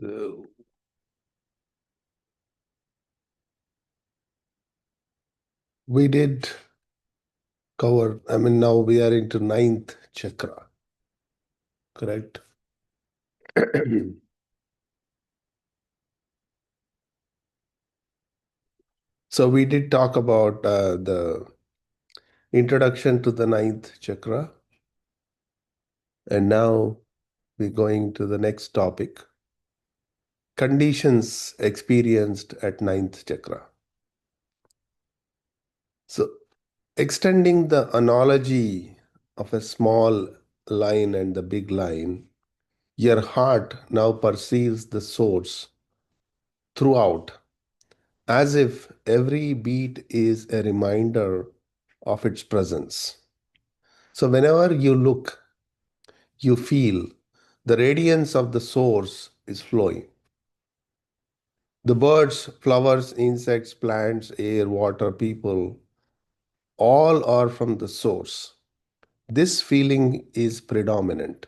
So we did cover, now we are into ninth chakra, correct? So we did talk about the introduction to the ninth chakra, and now we're going to the next topic, conditions experienced at ninth chakra. So extending the analogy of a small line and the big line, your heart now perceives the source throughout, as if every beat is a reminder of its presence. So, whenever you look, you feel the radiance of the source is flowing. The birds, flowers, insects, plants, air, water, people, all are from the source. This feeling is predominant.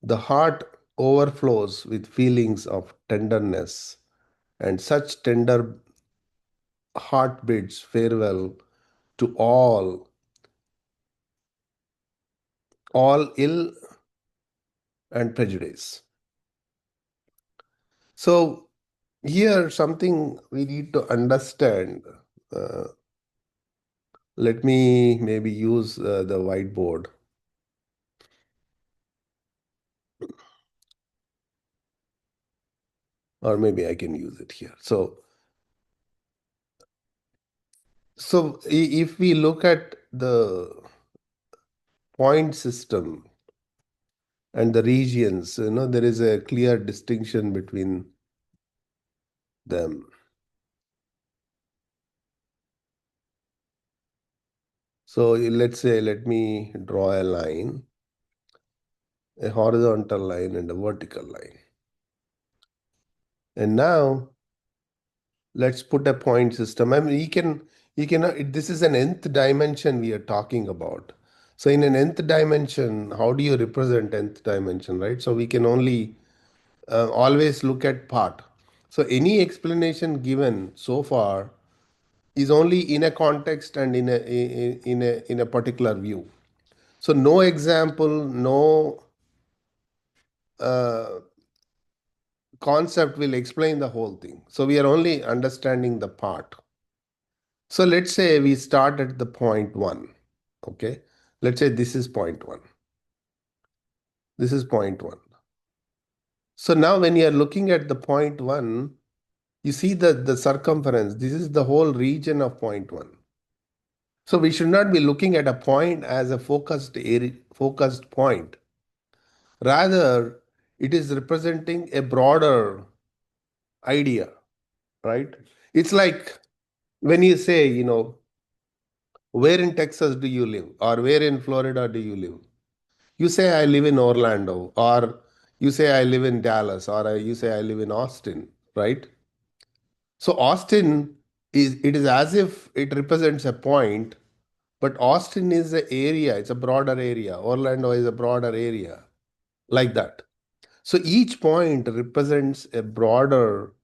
The heart overflows with feelings of tenderness, and such tender heart bids farewell to all ill and prejudice. So here something we need to understand. Uh, Let me maybe use the whiteboard, or maybe I can use it here. So if we look at the point system and the regions, there is a clear distinction between them. So let's say, let me draw a line, a horizontal line and a vertical line. And now let's put a point system. This is an nth dimension we are talking about. So in an nth dimension, how do you represent nth dimension, right? So we can only always look at part. So any explanation given so far is only in a context and in a particular view. So no example, no uh, concept will explain the whole thing. So we are only understanding the part. So let's say we start at the point one. Okay. Let's say this is point one. This is point one. So now when you are looking at the point one, you see the circumference. This is the whole region of point one. So we should not be looking at a point as a focused area, focused point. Rather, it is representing a broader idea, right? It's like when you say, where in Texas do you live? Or where in Florida do you live? You say, I live in Orlando, or you say, I live in Dallas, or you say, I live in Austin, right? So Austin it is as if it represents a point, but Austin is an area, it's a broader area. Orlando is a broader area, like that. So each point represents a broader,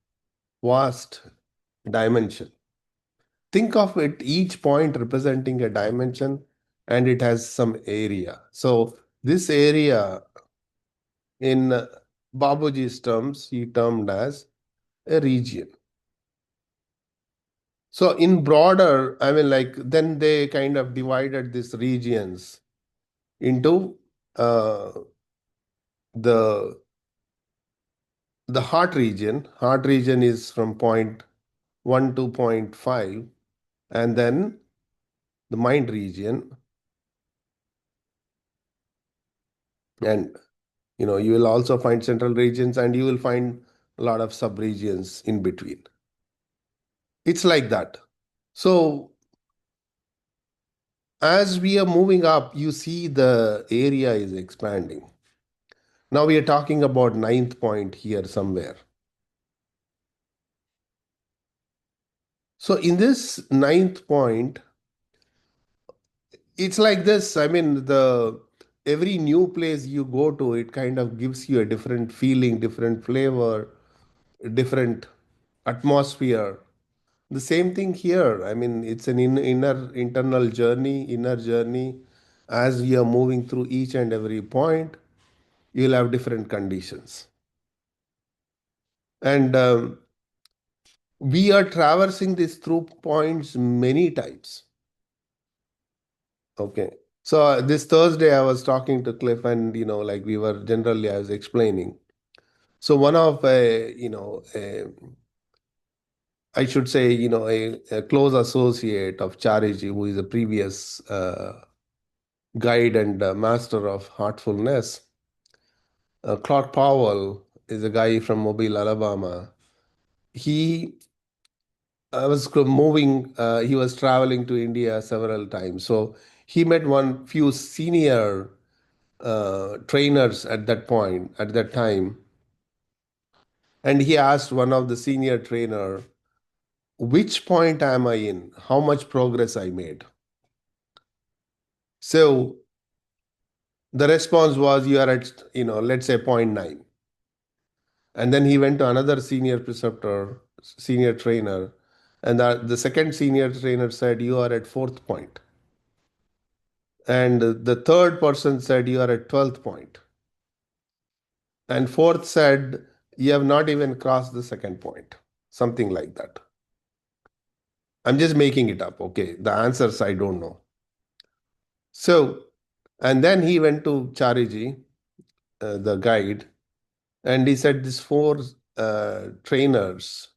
vast dimension. Think of it, each point representing a dimension, and it has some area. So this area in Babuji's terms, he termed as a region. So in broader, then they kind of divided these regions into uh, the the heart region. Heart region is from point 1 to point 5, and then the mind region, and you will also find central regions, and you will find a lot of sub-regions in between. It's like that. So as we are moving up, you see the area is expanding. Now we are talking about ninth point here somewhere. So in this ninth point, it's like this. every new place you go to, it kind of gives you a different feeling, different flavor, different atmosphere. The same thing here. I mean, it's an inner internal journey, inner journey. As you are moving through each and every point, you'll have different conditions. And we are traversing these through points many times. Okay. So this Thursday, I was talking to Cliff, and like we were generally, I was explaining. So one of I should say, a close associate of Chariji, who is a previous guide and master of heartfulness, Clark Powell is a guy from Mobile, Alabama. He I was moving. He was traveling to India several times, so he met one few senior trainers at that point, at that time, and he asked one of the senior trainer, "Which point am I in? How much progress I made?" So the response was, "You are at, let's say point 0.9." And then he went to another senior preceptor, senior trainer, and the second senior trainer said, "You are at fourth point." And the third person said, "You are at 12th point." And fourth said, "You have not even crossed the second point." Something like that. I'm just making it up. Okay. The answers I don't know. So, and then he went to Chariji, the guide, and he said, "These four trainers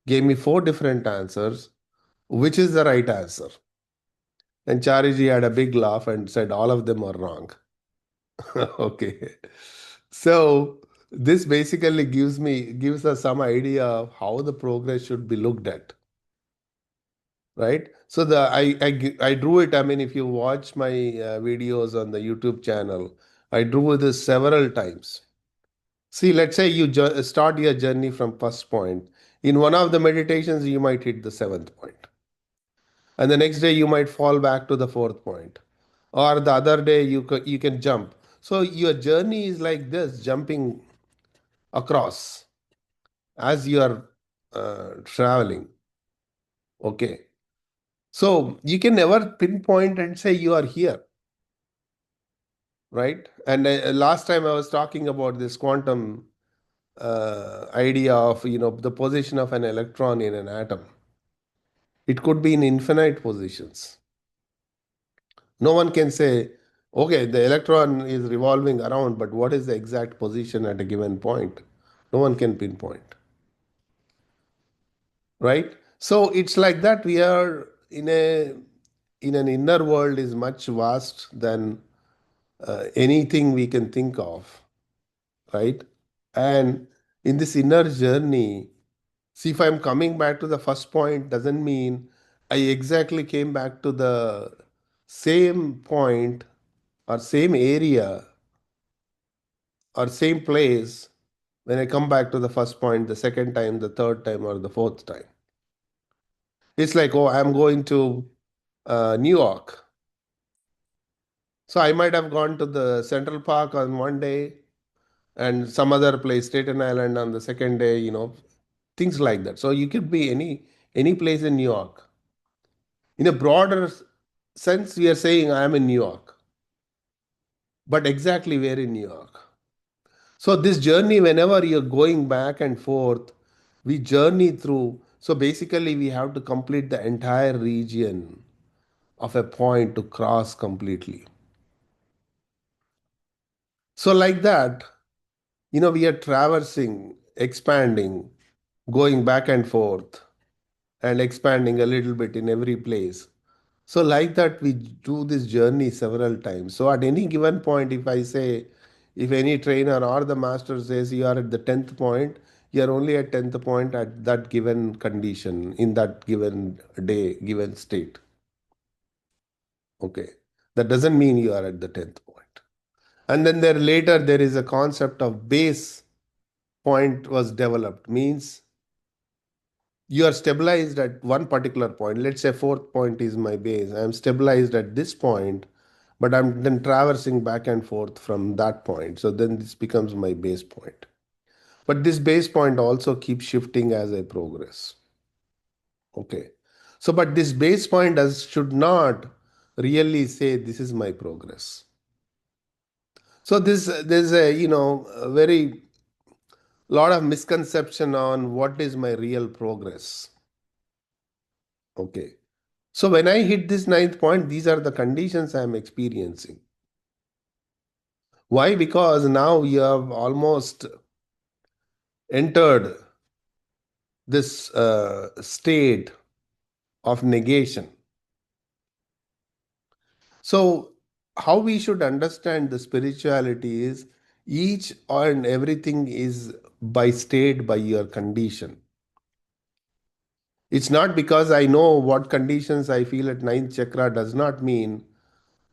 gave me four different answers. Which is the right answer?" And Chariji had a big laugh and said, "All of them are wrong." Okay. So this basically gives us some idea of how the progress should be looked at, right? So I drew it. I mean, if you watch my videos on the YouTube channel, I drew this several times. See, let's say you start your journey from first point. In one of the meditations, you might hit the seventh point, and the next day you might fall back to the fourth point, or the other day you can jump. So your journey is like this, jumping across as you are traveling. Okay. So you can never pinpoint and say you are here, right? And last time I was talking about this quantum idea of, the position of an electron in an atom. It could be in infinite positions. No one can say, okay, the electron is revolving around, but what is the exact position at a given point? No one can pinpoint, right? So it's like that. We are in an inner world is much vast than anything we can think of, right? And in this inner journey, see, if I'm coming back to the first point, doesn't mean I exactly came back to the same point or same area or same place when I come back to the first point, the second time, the third time, or the fourth time. It's like, oh, I'm going to New York. So I might have gone to the Central Park on one day and some other place, Staten Island on the second day, things like that. So you could be any place in New York. In a broader sense, we are saying I am in New York, but exactly where in New York? So this journey, whenever you're going back and forth, we journey through. So basically, we have to complete the entire region of a point to cross completely. So like that, we are traversing, expanding, going back and forth, and expanding a little bit in every place. So, like that, we do this journey several times. So, at any given point, if I say, if any trainer or the master says you are at the 10th point, you are only at 10th point at that given condition, in that given day, given state. Okay. That doesn't mean you are at the 10th point. And then there is a concept of base point was developed, means you are stabilized at one particular point. Let's say fourth point is my base. I am stabilized at this point, but I'm then traversing back and forth from that point. So then this becomes my base point. But this base point also keeps shifting as I progress. Okay. So, but this base point should not really say this is my progress. So there's a a very lot of misconception on what is my real progress. Okay. So when I hit this ninth point, these are the conditions I'm experiencing. Why? Because now you have almost entered this state of negation. So, how we should understand the spirituality is each and everything is by state, by your condition. It's not because I know what conditions I feel at ninth chakra does not mean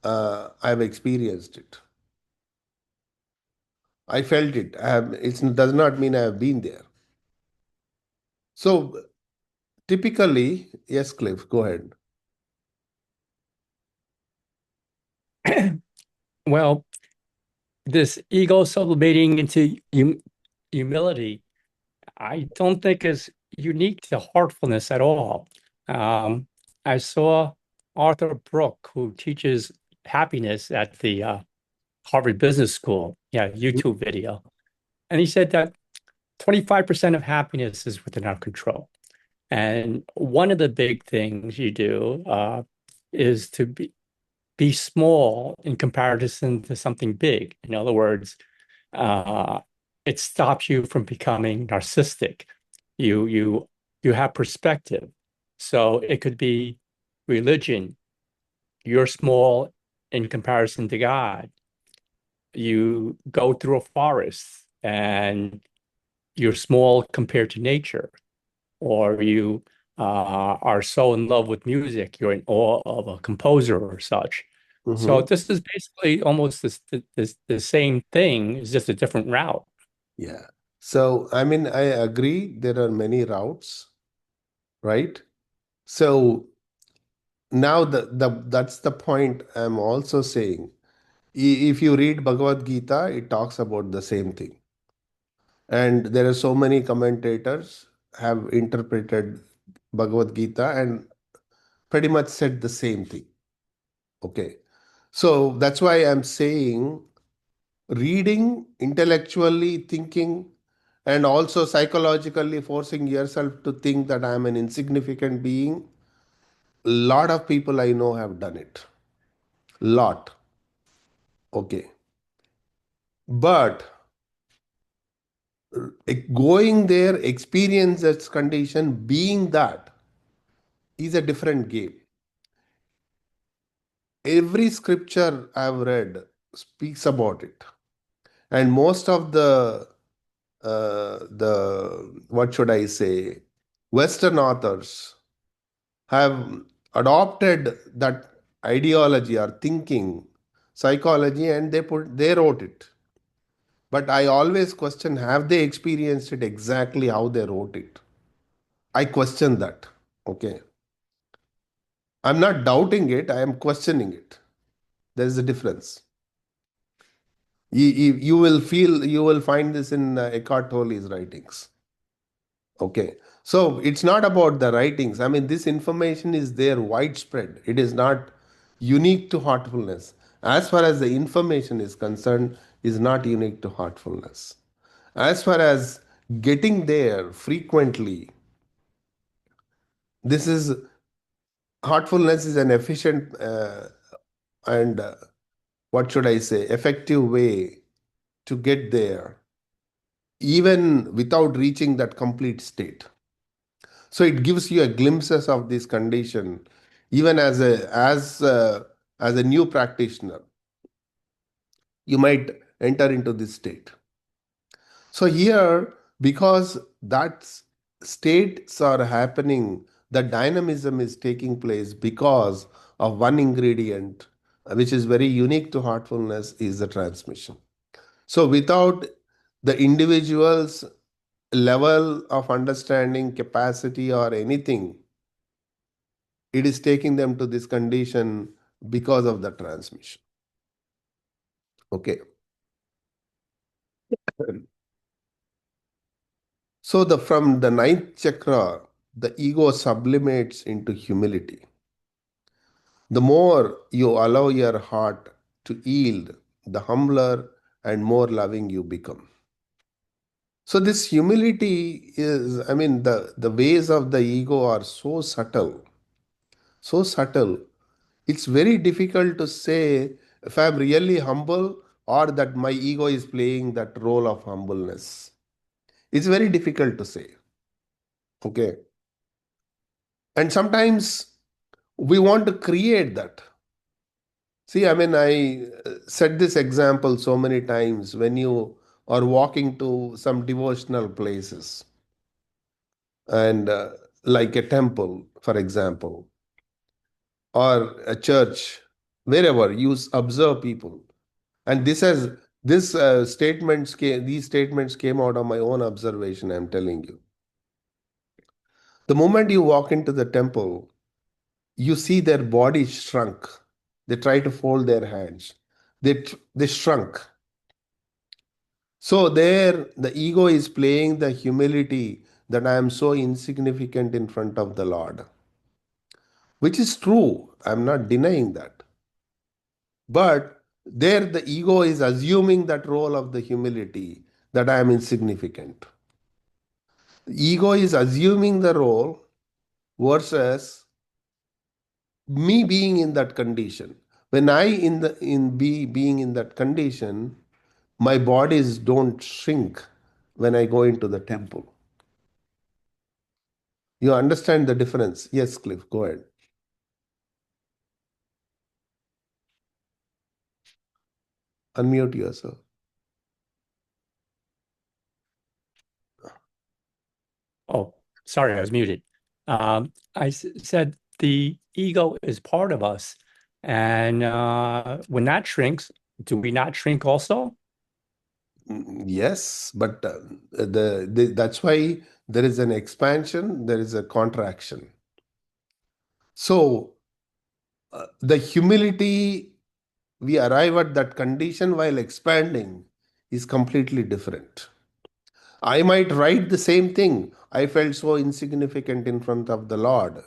I've experienced it. I felt it. It does not mean I have been there. So typically, yes, Cliff, go ahead. Well, this ego sublimating into humility, I don't think is unique to heartfulness at all. Um, I saw Arthur Brooke, who teaches happiness at the Harvard Business School, yeah, YouTube video, and he said that 25% of happiness is within our control. And one of the big things you do is to be small in comparison to something big. In other words, uh, it stops you from becoming narcissistic. You you you have perspective. So it could be religion. You're small in comparison to God. You go through a forest and you're small compared to nature, or you are so in love with music, you're in awe of a composer or such. So Mm-hmm. this is basically almost the same thing, it's just a different route. Yeah. So, I mean, I agree there are many routes, right? So now that's the point I'm also saying. If you read Bhagavad Gita, it talks about the same thing. And there are so many commentators have interpreted Bhagavad Gita and pretty much said the same thing. Okay. So that's why I'm saying reading, intellectually thinking, and also psychologically forcing yourself to think that I'm an insignificant being. A lot of people I know have done it. Lot. Okay. But going there, experience that condition, being that is a different game. Every scripture I've read speaks about it. And most of the what should I say, Western authors have adopted that ideology or thinking, psychology, and they wrote it. But I always question, have they experienced it exactly how they wrote it? I question that. Okay. I'm not doubting it, I am questioning it. There is a difference. You will find this in Eckhart Tolle's writings. Okay. So it's not about the writings. I mean, this information is there widespread. It is not unique to heartfulness. As far as the information is concerned, is not unique to heartfulness. As far as getting there frequently, this is heartfulness is an efficient and what should I say, effective way to get there, even without reaching that complete state. So it gives you a glimpses of this condition, even as a new practitioner, you might enter into this state. So here, because states are happening, the dynamism is taking place because of one ingredient, which is very unique to heartfulness, is the transmission. So without the individual's level of understanding, capacity, or anything, it is taking them to this condition because of the transmission. Okay. So from the ninth chakra, the ego sublimates into humility. The more you allow your heart to yield, the humbler and more loving you become. So this humility is, I mean, the ways of the ego are so subtle, so subtle. It's very difficult to say if I'm really humble or that my ego is playing that role of humbleness. It's very difficult to say. Okay. And sometimes we want to create that. See, I mean, I said this example so many times when you are walking to some devotional places and like a temple, for example, or a church, wherever you observe people. And these statements came out of my own observation, I'm telling you. The moment you walk into the temple, you see their body shrunk. They try to fold their hands. They shrunk. So there, the ego is playing the humility that I am so insignificant in front of the Lord, which is true. I'm not denying that. But there, the ego is assuming that role of the humility that I am insignificant. Ego is assuming the role versus me being in that condition. When I in be being in that condition, my bodies don't shrink when I go into the temple. You understand the difference? Yes, Cliff, go ahead. Unmute yourself. Oh, sorry, I was muted. Said the ego is part of us. And when that shrinks, do we not shrink also? Yes, but that's why there is an expansion, there is a contraction. So the humility, we arrive at that condition while expanding is completely different. I might write the same thing. I felt so insignificant in front of the Lord.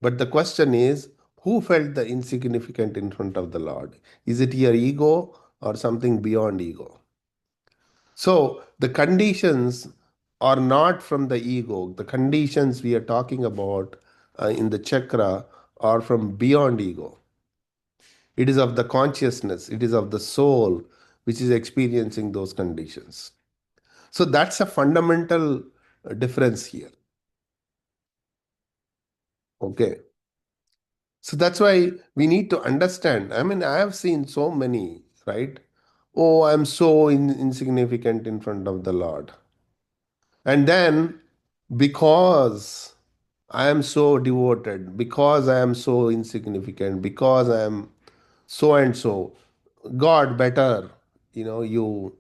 But the question is, who felt the insignificant in front of the Lord? Is it your ego or something beyond ego? So the conditions are not from the ego. The conditions we are talking about in the chakra are from beyond ego. It is of the consciousness, it is of the soul which is experiencing those conditions. So that's a fundamental difference here. Okay. So that's why we need to understand. I mean, I have seen so many, right? Oh, I'm so insignificant in front of the Lord. And then, because I am so devoted, because I am so insignificant, because I am so and so, God, better, you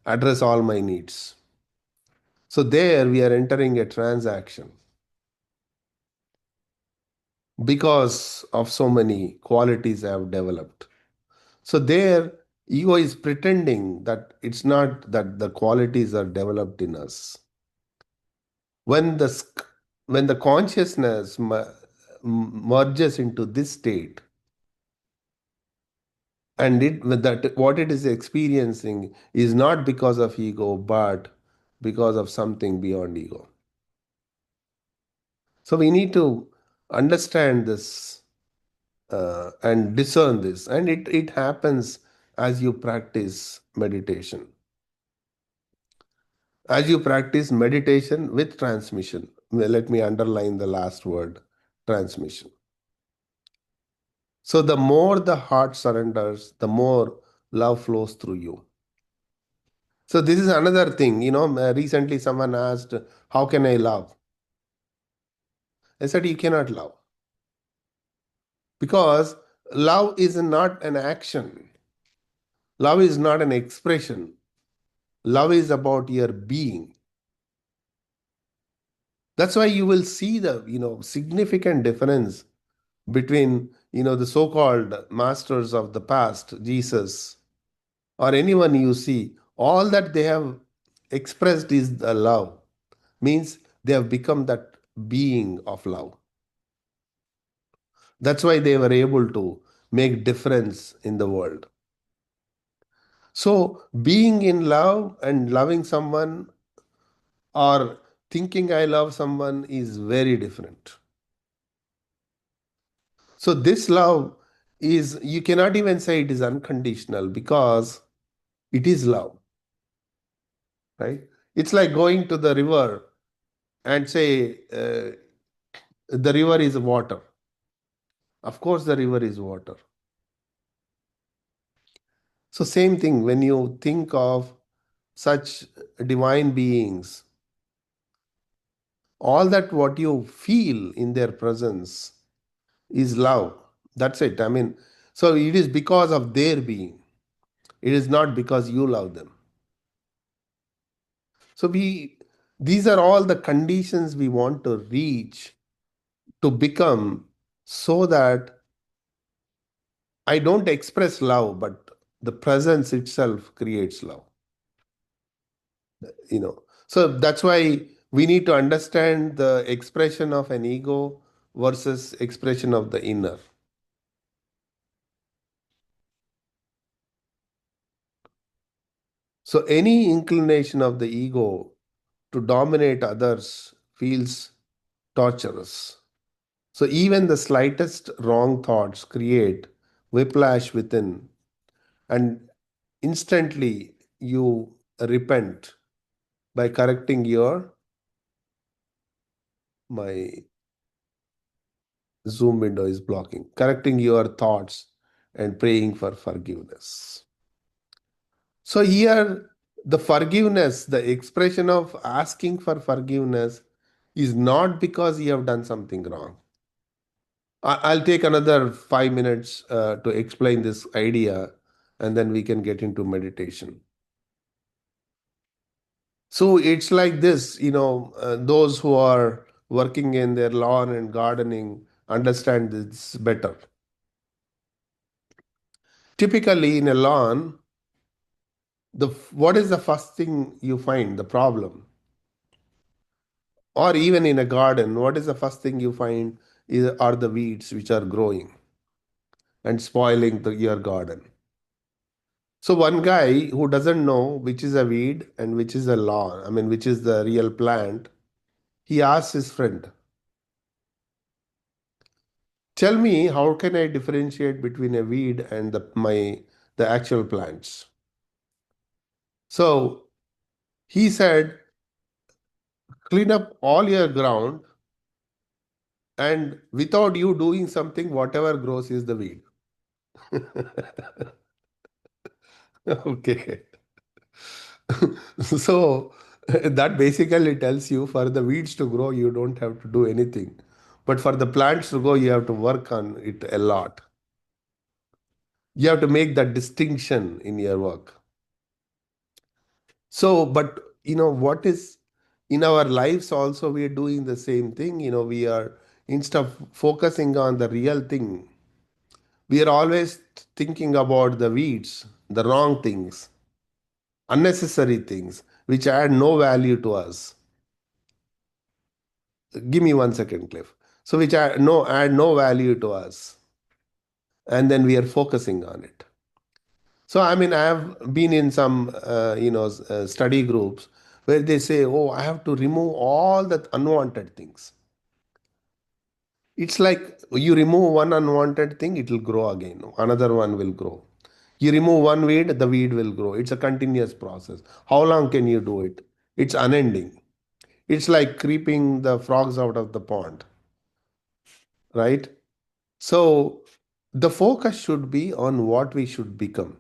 address all my needs. So there we are entering a transaction because of so many qualities I have developed. So there, ego is pretending that it's not that the qualities are developed in us. When when the consciousness merges into this state, and that what it is experiencing is not because of ego, but because of something beyond ego. So we need to understand this and discern this, and it happens as you practice meditation. As you practice meditation with transmission, well, let me underline the last word, transmission. So the more the heart surrenders, the more love flows through you. So this is another thing, recently someone asked, how can I love? I said, you cannot love because love is not an action. Love is not an expression. Love is about your being. That's why you will see the, significant difference between, the so-called masters of the past, Jesus or anyone you see, all that they have expressed is the love, means they have become that being of love. That's why they were able to make difference in the world. So being in love and loving someone or thinking I love someone is very different. So this love is, you cannot even say it is unconditional because it is love, right? It's like going to the river and say the river is water. Of course, the river is water. So same thing when you think of such divine beings, all that what you feel in their presence is love. That's it. I mean, so it is because of their being. It is not because you love them. So these are all the conditions we want to reach to become, so that I don't express love, but the presence itself creates love. You know, so that's why we need to understand the expression of an ego versus expression of the inner. So any inclination of the ego to dominate others feels torturous. So even the slightest wrong thoughts create whiplash within, and instantly you repent by correcting your, my Zoom window is blocking, correcting your thoughts and praying for forgiveness. So here the forgiveness, the expression of asking for forgiveness is not because you have done something wrong. I'll take another 5 minutes to explain this idea, and then we can get into meditation. So it's like this, those who are working in their lawn and gardening understand this better. Typically, in a lawn, what is the first thing you find? The problem. Or even in a garden, what is the first thing you find are the weeds which are growing and spoiling your garden. So one guy who doesn't know which is a weed and which is a lawn, I mean, which is the real plant, he asks his friend, "Tell me, how can I differentiate between a weed and the actual plants?" So he said, "Clean up all your ground, and without you doing something, whatever grows is the weed." Okay. So that basically tells you, for the weeds to grow, you don't have to do anything. But for the plants to grow, you have to work on it a lot. You have to make that distinction in your work. So, but what is in our lives also, we are doing the same thing. We are, instead of focusing on the real thing, we are always thinking about the weeds, the wrong things, unnecessary things, which add no value to us. Give me 1 second, Cliff. So which add no value to us, and then we are focusing on it. So I mean, I have been in some study groups where they say, "Oh, I have to remove all the unwanted things." It's like you remove one unwanted thing, it will grow again. Another one will grow. You remove one weed, the weed will grow. It's a continuous process. How long can you do it? It's unending. It's like creeping the frogs out of the pond, right? So the focus should be on what we should become.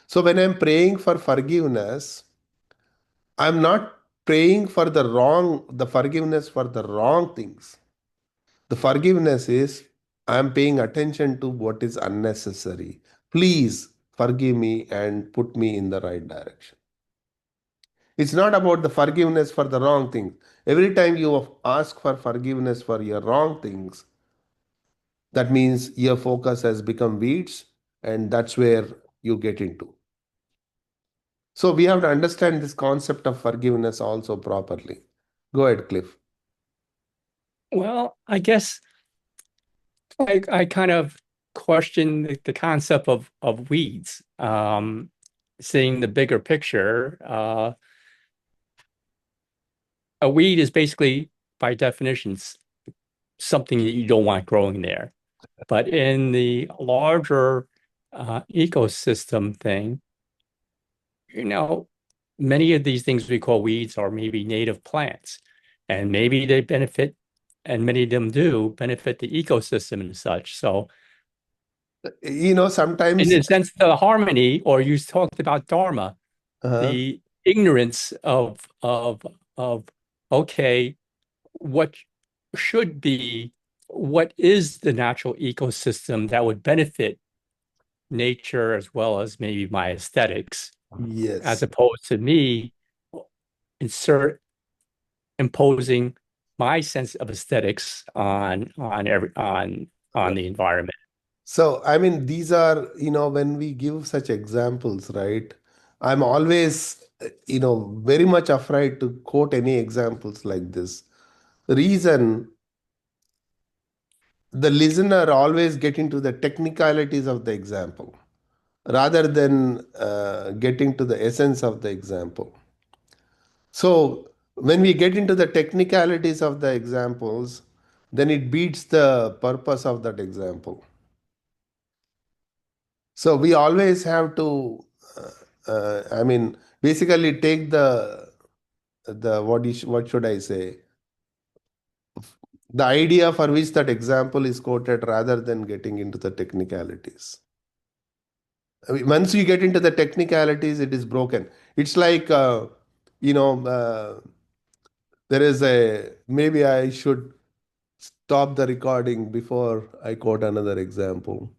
So when I'm praying for forgiveness, I'm not praying for the forgiveness for the wrong things. The forgiveness is, I'm paying attention to what is unnecessary. Please forgive me and put me in the right direction. It's not about the forgiveness for the wrong things. Every time you ask for forgiveness for your wrong things, that means your focus has become weeds, and that's where you get into. So we have to understand this concept of forgiveness also properly. Go ahead, Cliff. Well, I guess I kind of question the concept of weeds. Seeing the bigger picture, a weed is basically, by definition, something that you don't want growing there. But in the larger ecosystem thing, you know, many of these things we call weeds are maybe native plants, and maybe they benefit, and many of them do benefit the ecosystem and such. So, in Sometimes, the sense of harmony, or you talked about dharma, uh, the ignorance of okay, what should be, what is the natural ecosystem that would benefit nature as well as maybe my aesthetics, as yes. opposed to me insert imposing my sense of aesthetics on the environment. So, I mean, these are, when we give such examples, right? I'm always, very much afraid to quote any examples like this. Reason, the listener always get into the technicalities of the example rather than getting to the essence of the example. So, when we get into the technicalities of the examples, then it beats the purpose of that example. So we always have to, I mean, basically take the what should I say, the idea for which that example is quoted rather than getting into the technicalities. I mean, once you get into the technicalities, it is broken. It's like, you know, there is a, maybe I should stop the recording before I quote another example.